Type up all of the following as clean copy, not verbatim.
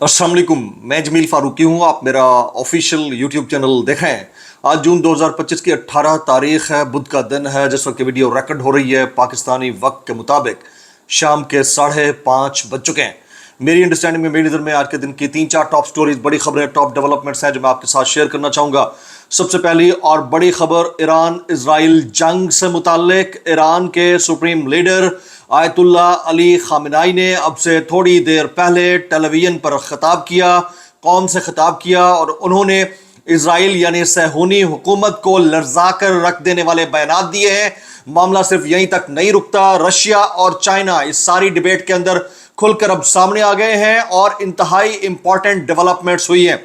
अस्सलाम वालेकुम, मैं जमील फारूकी हूँ। आप मेरा ऑफिशियल यूट्यूब चैनल देखें। आज जून 2025 की 18 तारीख है, बुध का दिन है। जिस वक्त वीडियो रिकॉर्ड हो रही है पाकिस्तानी वक्त के मुताबिक शाम के 5:30 बज चुके हैं। मेरी अंडरस्टैंडिंग में, मेरी नज़र में आज के दिन की 3-4 टॉप स्टोरीज, बड़ी खबरें, टॉप डेवलपमेंट्स हैं जो मैं आपके साथ शेयर करना चाहूँगा। सबसे पहली और बड़ी खबर ईरान इजराइल जंग से मुताल्लिक। ईरान के supreme leader ayatollah Ali Khamenei ने अब से थोड़ी देर पहले टेलीविजन पर खिताब किया, कौम से खिताब किया, और उन्होंने इजराइल यानी सहूनी हुकूमत को लर्जा कर रख देने वाले बयान दिए हैं। मामला सिर्फ यहीं तक नहीं रुकता, रशिया और चाइना इस सारी डिबेट के अंदर खुलकर अब सामने आ गए हैं और इंतहाई इंपॉर्टेंट डेवलपमेंट्स हुई हैं।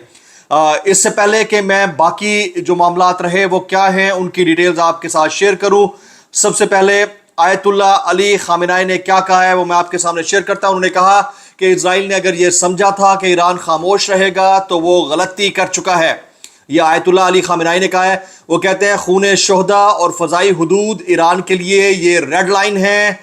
इससे पहले कि मैं बाकी जो मामलात रहे वो क्या हैं उनकी डिटेल्स आपके साथ शेयर करूं, सबसे पहले आयतुल्ला अली खामेनी ने क्या कहा है वो मैं आपके सामने शेयर करता हूं। उन्होंने कहा कि इजराइल ने अगर ये समझा था कि ईरान खामोश रहेगा तो वो गलती कर चुका है। यह आयतुल्ला अली खामेनी ने कहा है। वो कहते हैं खून शोहदा और फ़ज़ाई हुदूद ईरान के लिए ये रेड लाइन है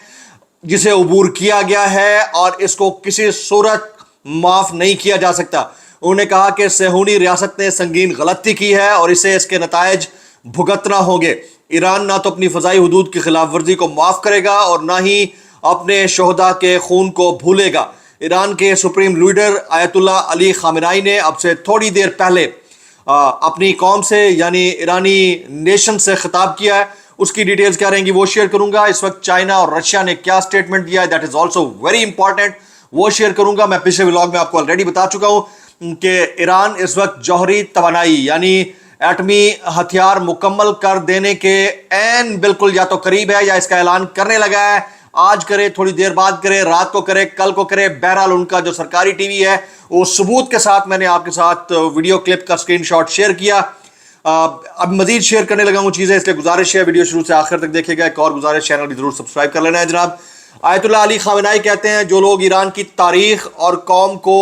जिसे अबूर किया गया है और इसको किसी सूरत माफ़ नहीं किया जा सकता। उन्होंने कहा कि सहूनी रियासत ने संगीन गलती की है और इसे इसके नतायज भुगतना होंगे। ईरान ना तो अपनी फ़ज़ाई हुदूद की खिलाफ वर्जी को माफ़ करेगा और ना ही अपने शोहदा के खून को भूलेगा। ईरान के supreme leader ayatollah Ali Khamenei ने अब से थोड़ी देर पहले अपनी कौम से यानी ईरानी नेशन से खिताब किया है। उसकी डिटेल्स क्या रहेंगी वो शेयर करूंगा। इस वक्त चाइना और रशिया ने क्या स्टेटमेंट दिया है, that is also very important, वो शेयर करूंगा। मैं पिछले व्लॉग में आपको ऑलरेडी बता चुका हूं कि ईरान इस वक्त जौहरी तवानाई यानी एटमी हथियार मुकम्मल कर देने के एन बिल्कुल या तो करीब है या इसका ऐलान करने लगा है। आज करे, थोड़ी देर बाद करे, रात को करे, कल को करे, बहरहाल उनका जो सरकारी टीवी है वो सबूत के साथ मैंने आपके साथ वीडियो क्लिप का स्क्रीनशॉट शेयर किया। अब मजीद शेयर करने लगा हूँ चीज़ें, इसलिए गुजारिश है वीडियो शुरू से आखिर तक देखिएगा। एक और गुजारिश, चैनल भी जरूर सब्सक्राइब कर लेना है जनाब। आयतुल्ला अली खामेनी कहते हैं जो लोग ईरान की तारीख और कौम को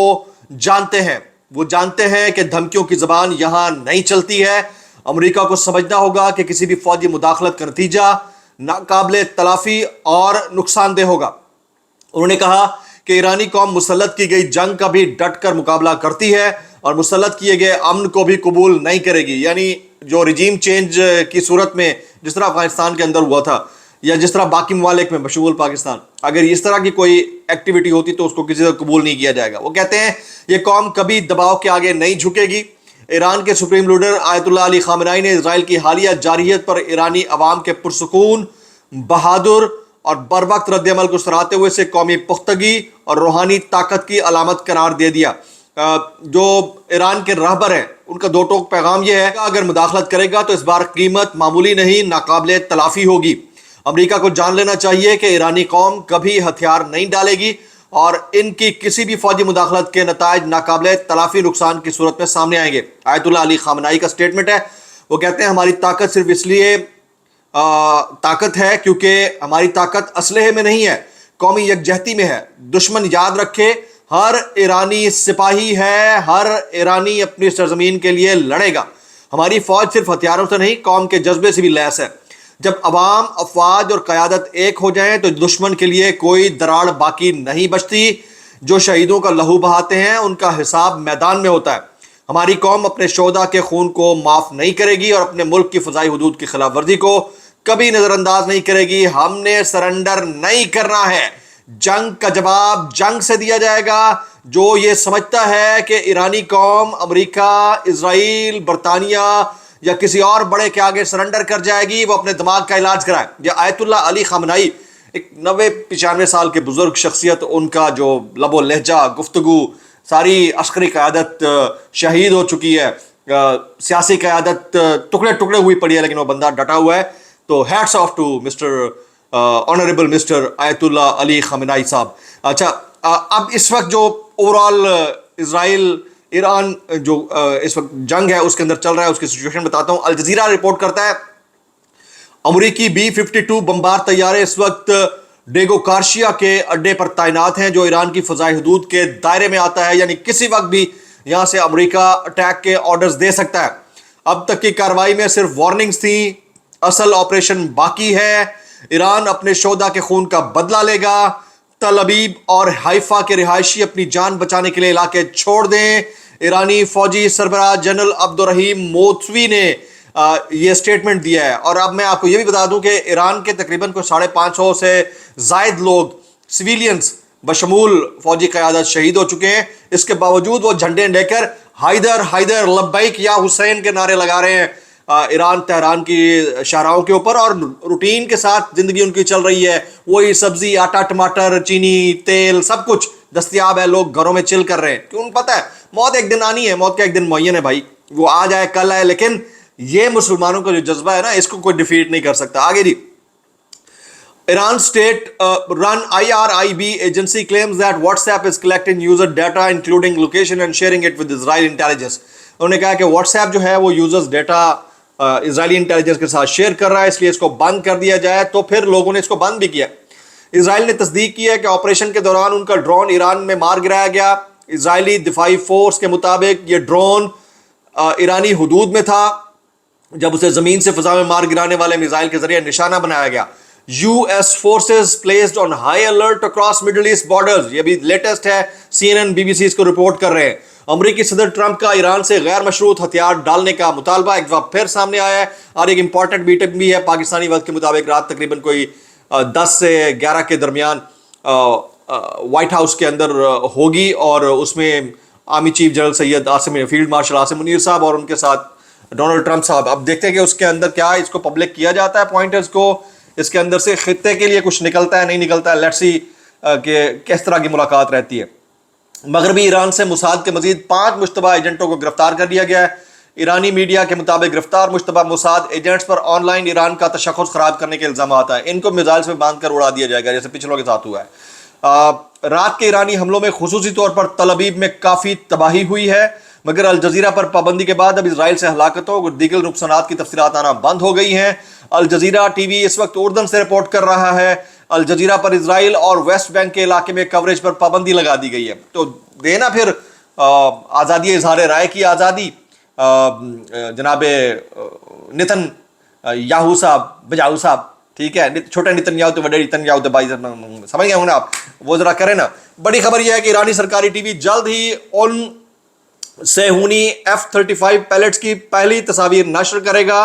जानते हैं वो जानते हैं कि धमकियों की जबान यहाँ नहीं चलती है। अमेरिका को समझना होगा कि किसी भी फौजी मुदाखलत का नतीजा नाकाबिले तलाफी और नुकसानदेह होगा। उन्होंने कहा कि ईरानी कौम मुसल्लत की गई जंग का भी डट कर मुकाबला करती है और मुसल्लत किए गए अमन को भी कबूल नहीं करेगी। यानी जो रिजीम चेंज की सूरत में जिस तरह अफगानिस्तान के अंदर हुआ था या जिस तरह बाकी ममालिक में मशगूल पाकिस्तान, अगर इस तरह की कोई एक्टिविटी होती तो उसको किसी तरह कबूल नहीं किया जाएगा। वो कहते हैं ये कौम कभी दबाव के आगे नहीं झुकेगी। ईरान के supreme leader ayatollah Ali Khamenei ने इजराइल की हालिया जारहियत पर ईरानी अवाम के पुरसुकून, बहादुर और बर वक्त रद्द-ए-अमल को सराहते हुए इसे कौमी पुख्तगी और रूहानी ताकत की अलामत करार दे दिया। जो ईरान के रहबर हैं उनका दो टोक पैगाम यह है कि अगर मुदाखलत करेगा तो इस बार कीमत मामूली नहीं नाकाबिले तलाफी होगी। अमेरिका को जान लेना चाहिए कि ईरानी कौम कभी हथियार नहीं डालेगी और इनकी किसी भी फौजी मुदाखलत के नतायज नाकाबिले तलाफी नुकसान की सूरत में सामने आएंगे। आयतुल्ला अली खामेनी का स्टेटमेंट है। वो कहते हैं हमारी ताकत सिर्फ इसलिए ताकत है क्योंकि हमारी ताकत असलहे में नहीं है, कौमी यकजहती में है। दुश्मन याद रखे हर ईरानी सिपाही है, हर ईरानी अपनी सरजमीन के लिए लड़ेगा। हमारी फौज सिर्फ हथियारों से नहीं कौम के जज्बे से भी लैस है। जब अवाम, अफवाज और क़यादत एक हो जाएं तो दुश्मन के लिए कोई दराड़ बाकी नहीं बचती। जो शहीदों का लहू बहाते हैं उनका हिसाब मैदान में होता है। हमारी कौम अपने शोहदा के खून को माफ़ नहीं करेगी और अपने मुल्क की फ़ज़ाई हुदूद की खिलाफ वर्जी को कभी नज़रअंदाज नहीं करेगी। हमने सरेंडर नहीं करना है। जंग का जवाब जंग से दिया जाएगा। जो ये समझता है कि ईरानी कौम अमेरिका, इजराइल, बरतानिया या किसी और बड़े के आगे सरेंडर कर जाएगी वो अपने दिमाग का इलाज कराए। यह आयतुल्ला अली खामेनी एक 90-95 साल के बुजुर्ग शख्सियत, उनका जो लबो लहजा, गुफ्तगू, सारी अस्करी क़यादत शहीद हो चुकी है, सियासी क़यादत टुकड़े टुकड़े हुई पड़ी है, लेकिन वो बंदा डटा हुआ है। तो hats off to mister honourable mister Ayatollah Ali Khamenei साहब। अच्छा, अब इस वक्त जो ओवरऑल इजराइल ईरान जो इस वक्त जंग है उसके अंदर चल रहा है उसकी सिचुएशन बताता हूँ। अल जज़ीरा रिपोर्ट करता है अमरीकी B-52 बम्बार तैयारे इस वक्त डेगो कार्शिया के अड्डे पर तैनात हैं जो ईरान की फ़ज़ाई हुदूद के दायरे में आता है। यानी किसी वक्त भी यहाँ से अमरीका अटैक के ऑर्डर्स दे सकता है। अब तक की कार्रवाई में सिर्फ वार्निंग्स थी, असल ऑपरेशन बाकी है। ईरान अपने शोहदा के खून का बदला लेगा। तल अबीब और हाइफा के रिहायशी अपनी जान बचाने के लिए इलाके छोड़ दें। ईरानी फौजी सरबराह जनरल अब्दुर्रहीम मोतवी ने ये स्टेटमेंट दिया है। और अब मैं आपको ये भी बता दूं कि ईरान के तकरीबन को 550 से जायद लोग सिविलियंस बशमूल फौजी क़यादत शहीद हो चुके हैं। इसके बावजूद वो झंडे लेकर हैदर हैदर लब्बैक या हुसैन के नारे लगा रहे हैं ईरान तेहरान की शाहराहों के ऊपर, और रूटीन के साथ ज़िंदगी उनकी चल रही है। वही सब्जी, आटा, टमाटर, चीनी, तेल सब कुछ दस्तयाब है, लोग घरों में चिल कर रहे हैं। क्यों? पता है मौत एक दिन आनी है, मौत का एक दिन मुअय्यन है भाई, वो आज आए कल आए, लेकिन ये मुसलमानों का जो जज्बा है ना, इसको कोई डिफीट नहीं कर सकता। आगे जी, Iran state-run IRIB agency claims that WhatsApp is collecting user data including location and sharing it with Israeli intelligence. उन्होंने कहा कि WhatsApp जो है वो यूजर्स डेटा इजरायली इंटेलिजेंस के साथ शेयर कर रहा है, इसलिए इसको बंद कर दिया जाए। तो फिर लोगों ने इसको बंद भी किया। इजराइल ने तस्दीक की है कि ऑपरेशन के दौरान उनका ड्रोन ईरान में मार गिराया गया। इजरायली दिफाई फोर्स के मुताबिक ये ड्रोन ईरानी हुदूद में था जब उसे जमीन से फिजा में मार गिराने वाले मिसाइल के जरिए निशाना बनाया गया। US forces placed on high alert across middle east borders, ये भी लेटेस्ट है, CNN BBC इसको रिपोर्ट कर रहे हैं। अमरीकी सदर ट्रंप का ईरान से गैर मशरूत हथियार डालने का मुतालबा एक बार फिर सामने आया है, और एक इंपॉर्टेंट मीटिंग भी है। पाकिस्तानी वक्त के मुताबिक रात तकरीबन कोई 10 से 11 के दरमियान व्हाइट हाउस के अंदर होगी, और उसमें army chief general Syed Asim, field marshal Asim Munir साहब और उनके साथ डोनाल्ड ट्रंप साहब। अब देखते हैं कि उसके अंदर क्या इसको पब्लिक किया जाता है पॉइंटर्स को, इसके अंदर से खित्ते के लिए कुछ निकलता है नहीं निकलता है। लेट्स सी कि किस तरह की मुलाकात रहती है। मगरबी ईरान से मुसाद के मजीद 5 मुश्तबा एजेंटों को गिरफ्तार कर लिया गया है। ईरानी मीडिया के मुताबिक गिरफ्तार मुश्तबा मुसाद एजेंट्स पर ऑनलाइन ईरान का तशख़्ख़ुस खराब करने के इल्ज़ाम आता है। इनको मिसाइल्स में बांध कर उड़ा दिया जाएगा, जैसे पिछलों के साथ हुआ है। रात के ईरानी हमलों में खुसूसी तौर पर तल अबीब में काफ़ी तबाही हुई है, मगर अल जज़ीरा पर पाबंदी के बाद अब इसराइल से हलाकतों और दीगर नुकसानात की तफसीलात आना बंद हो गई हैं। अल जज़ीरा टीवी इस वक्त उर्दन से रिपोर्ट कर रहा है। अल जज़ीरा पर इसराइल और वेस्ट बैंक के इलाके में कवरेज पर पाबंदी लगा दी गई है। तो देना फिर आज़ादी इजहार राय की आज़ादी जनाब नितन याहू साहब बजाऊ साहब, ठीक है, छोटे नितन याहू तो बड़े नितन याहू तो भाई समझ गए होंगे आप, वो जरा करें ना। बड़ी खबर यह है कि ईरानी सरकारी टीवी जल्द ही उन सेहूनी F-35 पैलेट्स की पहली तस्वीर नशर करेगा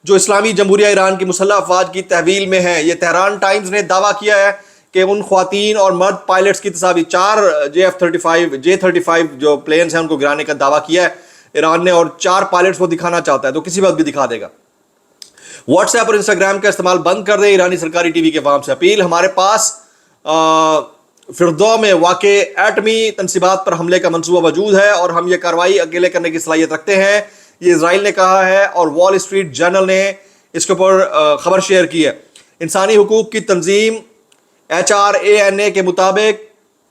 जो इस्लामी जमहूरिया ईरान की मुसल्लह अफवाज की तहवील में है। ये तेहरान टाइम्स ने दावा किया है कि उन ख्वातीन और मर्द पायलट्स की तस्वीर 4 J-35 जो प्लेन्स हैं उनको गिराने का दावा किया है ईरान ने, और 4 पायलट्स वो दिखाना चाहता है, तो किसी वक्त भी दिखा देगा। व्हाट्सएप और इंस्टाग्राम का इस्तेमाल बंद कर दे, ईरानी सरकारी टीवी के अवाम से अपील। हमारे पास फिरदौ में वाक़े एटमी तनसीबात पर हमले का मंसूबा मौजूद है और हम ये कार्रवाई अकेले करने की सलाहियत रखते हैं, ये इजराइल ने कहा है। और वॉल स्ट्रीट जर्नल ने इसके ऊपर खबर शेयर की है। इंसानी हुकूक की तंजीम HRANA के मुताबिक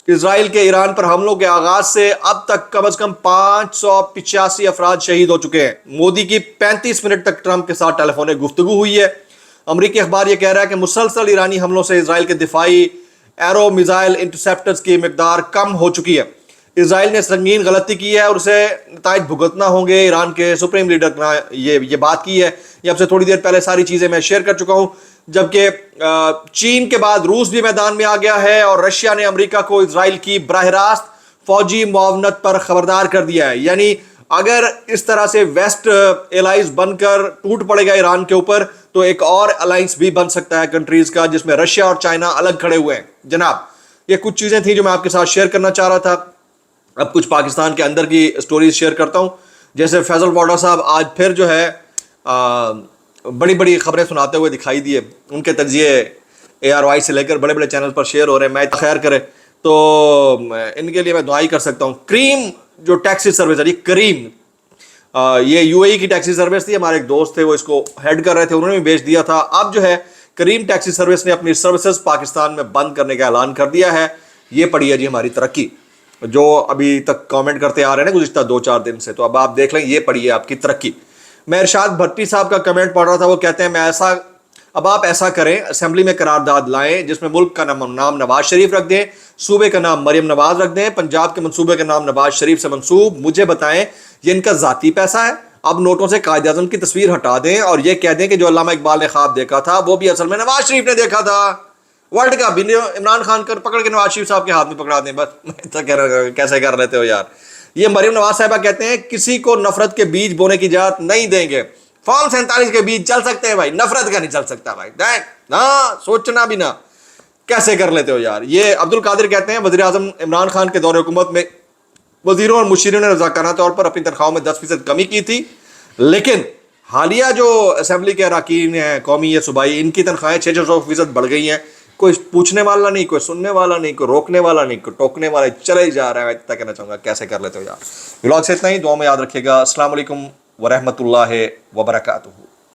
इजराइल के ईरान पर हमलों के आगाज से अब तक कम अज कम 585 अफराद शहीद हो चुके हैं। मोदी की 35 मिनट तक ट्रंप के साथ टेलीफोनिक गुफ्तगू हुई है। अमरीकी अखबार यह कह रहा है कि मुसलसल ईरानी हमलों से इजराइल के दिफाई एरो मिसाइल इंटरसेप्टर्स की मिकदार कम हो चुकी है। इजराइल ने संगीन गलती की है और उसे नताइज भुगतना होंगे। ईरान के सुप्रीम लीडर ने ये बात की है, ये आपसे थोड़ी देर पहले सारी चीज़ें मैं शेयर कर चुका हूँ। जबकि चीन के बाद रूस भी मैदान में आ गया है और रशिया ने अमेरिका को इजराइल की बराह रास्त फौजी मुआवनत पर खबरदार कर दिया है। यानी अगर इस तरह से वेस्ट एलाइज बनकर टूट पड़ेगा ईरान के ऊपर, तो एक और अलायंस भी बन सकता है कंट्रीज का, जिसमें रशिया और चाइना अलग खड़े हुए हैं। जनाब, ये कुछ चीज़ें थी जो मैं आपके साथ शेयर करना चाह रहा था। अब कुछ पाकिस्तान के अंदर की स्टोरीज शेयर करता हूँ। जैसे फैजल वाडा साहब आज फिर जो है बड़ी बड़ी खबरें सुनाते हुए दिखाई दिए। उनके तजिए ARY से लेकर बड़े बड़े चैनल पर शेयर हो रहे हैं। मैं खैर करे तो इनके लिए मैं दुआई कर सकता हूँ। क्रीम जो टैक्सी सर्विस है, करीम, ये UAE की टैक्सी सर्विस थी। हमारे एक दोस्त थे, वो इसको हेड कर रहे थे, उन्होंने भी बेच दिया था। अब जो है करीम टैक्सी सर्विस ने अपनी सर्विसेज पाकिस्तान में बंद करने का ऐलान कर दिया है। ये पड़ी है जी हमारी तरक्की, जो अभी तक कमेंट करते आ रहे हैं ना गुज़िश्ता 2-4 दिन से, तो अब आप देख लें, ये पड़ी है आपकी तरक्की। मैं इरशाद भट्टी साहब का कमेंट पढ़ रहा था, वो कहते हैं अब आप ऐसा करें, असेंबली में करारदाद लाएं जिसमें मुल्क का नाम नवाज शरीफ रख दें, सूबे का नाम मरियम नवाज रख दें, पंजाब के मनसूबे का नाम नवाज शरीफ से मंसूब। मुझे बताएं ये इनका ज़ाती पैसा है? अब नोटों से कायदे आज़म की तस्वीर हटा दें और ये कह दें कि जो अल्लामा इकबाल ने ख्वाब देखा था वो भी असल में नवाज शरीफ ने देखा था। ورلڈ کپ بھی عمران خان کر پکڑ کے نواز شریف صاحب کے ہاتھ میں پکڑا دیں بس. میں کہہ رہا کیسے کر لیتے ہو یار. یہ مریم نواز صاحبہ کہتے ہیں کسی کو نفرت کے بیج بونے کی اجازت نہیں دیں گے. فارم 47 کے بیج چل سکتے ہیں بھائی, نفرت کا نہیں چل سکتا بھائی. ہاں سوچنا بھی نہ, کیسے کر لیتے ہو یار. یہ عبد القادر کہتے ہیں وزیر اعظم عمران خان کے دور حکومت میں وزیروں اور مشیروں نے رضاکارانہ طور پر اپنی تنخواہوں میں 10% کمی کی تھی, لیکن حالیہ جو اسمبلی کے اراکین ہیں قومی یا صوبائی, ان کی تنخواہیں 600% بڑھ گئی ہیں. کوئی پوچھنے والا نہیں, کوئی سننے والا نہیں, کوئی روکنے والا نہیں, کوئی ٹوکنے والا نہیں, چلے ہی جا رہا ہے. اتنا کہنا چاہوں گا کیسے کر لیتے ہو یار. ولاگ سے اتنا ہی, دعا میں یاد رکھیے گا. السلام علیکم ورحمۃ اللہ وبرکاتہ.